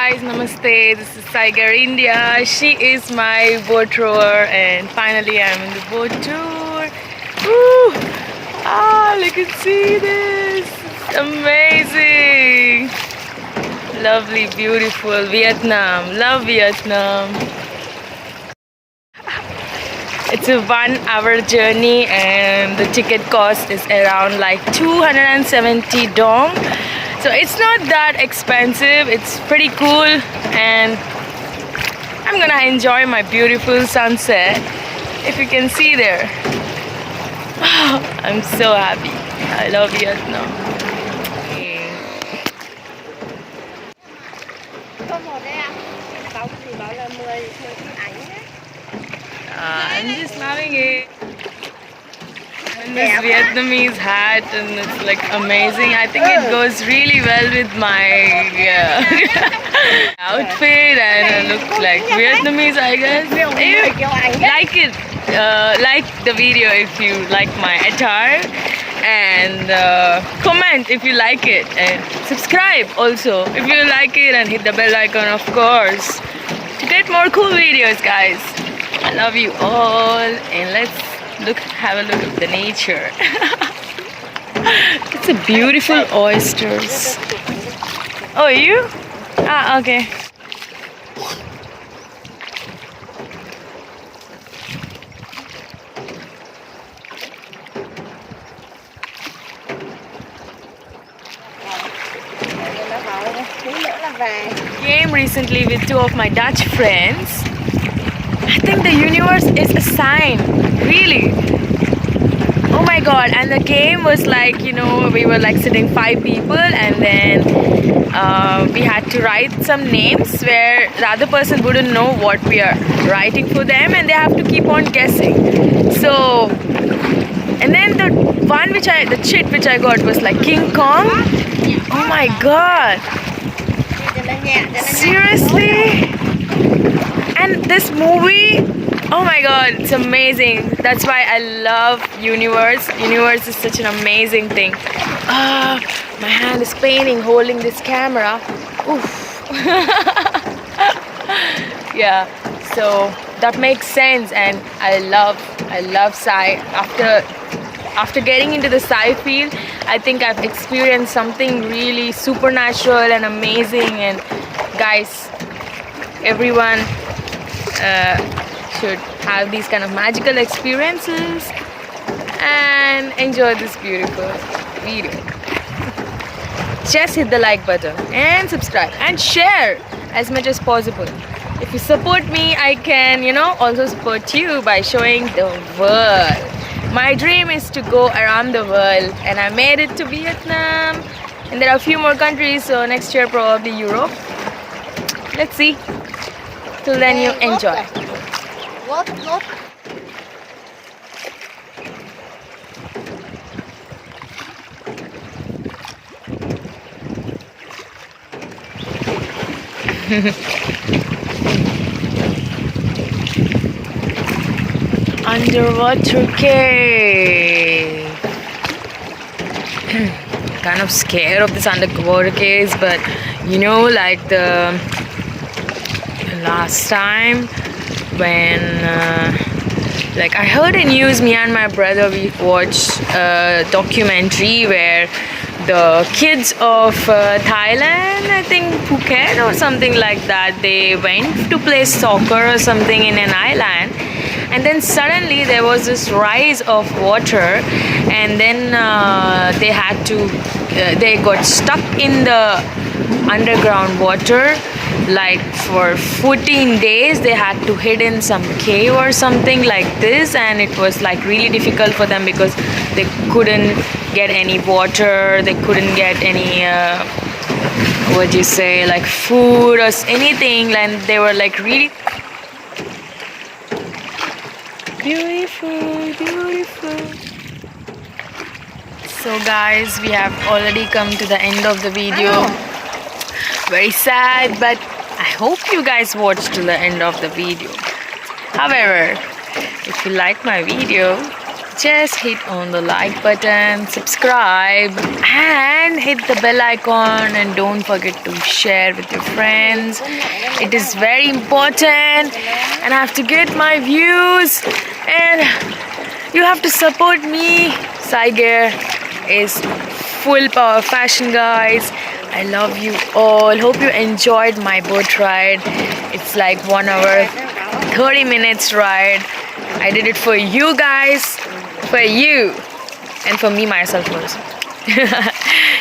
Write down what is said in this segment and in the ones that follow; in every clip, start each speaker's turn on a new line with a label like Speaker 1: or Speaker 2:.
Speaker 1: guys, namaste. This is Psy Gear India. She is my boat rower, and finally I'm in the boat tour. Woo! Look and see this. It's amazing. Lovely, beautiful Vietnam. Love Vietnam. It's a 1-hour journey, and the ticket cost is around like 270 dong. So it's not that expensive. It's pretty cool, and I'm gonna enjoy my beautiful sunset. If you can see there, I'm so happy. I love Vietnam. I'm just loving it. And this Vietnamese hat, and it's like amazing. I think it goes really well with my outfit, and I look like Vietnamese, I guess. Like it, like the video if you like my attire, and comment if you like it, and subscribe also if you like it, and hit the bell icon, of course, to get more cool videos, guys. I love you all, and let's have a look at the nature. It's a beautiful oysters. Oh, you? Okay. Came recently with 2 of my Dutch friends. I think the universe is a sign, really. Oh my god, and the game was like, you know, we were like sitting 5 people, and then we had to write some names where the other person wouldn't know what we are writing for them, and they have to keep on guessing. So, and then the chit which I got was like King Kong. Oh my god. Seriously? And this movie, oh my god, it's amazing. That's why I love Universe. Universe is such an amazing thing. My hand is paining holding this camera. Oof. Yeah, so that makes sense, and I love Psy. After getting into the Psy field, I think I've experienced something really supernatural and amazing. And guys, everyone should have these kind of magical experiences and enjoy this beautiful video. Just hit the like button and subscribe and share as much as possible. If you support me, I can, you know, also support you by showing the world. My dream is to go around the world, and I made it to Vietnam, and there are a few more countries, so next year probably Europe. Let's see. Till then, you enjoy. Underwater cave. Kind of scared of this underwater caves, but you know, like the last time when like I heard in news, me and my brother, we watched a documentary where the kids of Thailand, I think Phuket or something like that, they went to play soccer or something in an island, and then suddenly there was this rise of water, and then they had to they got stuck in the underground water like for 14 days. They had to hide in some cave or something like this, and it was like really difficult for them because they couldn't get any water, they couldn't get any what do you say, like food or anything, and they were like really beautiful. So guys, we have already come to the end of the video. Very sad, but I hope you guys watched to the end of the video. However, if you like my video, just hit on the like button, subscribe, and hit the bell icon, and don't forget to share with your friends. It is very important, and I have to get my views, and you have to support me. Psy Gear is full power fashion, guys. I love you all. Hope you enjoyed my boat ride. It's like 1 hour 30 minutes ride. I did it for you guys, for you, and for me myself also.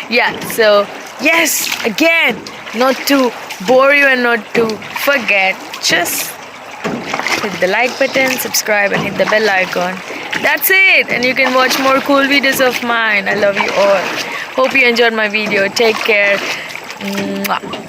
Speaker 1: Yeah, so yes, again, not to bore you and not to forget, just hit the like button, subscribe, and hit the bell icon. That's it, and you can watch more cool videos of mine. I love you all. Hope you enjoyed my video. Take care. Mwah.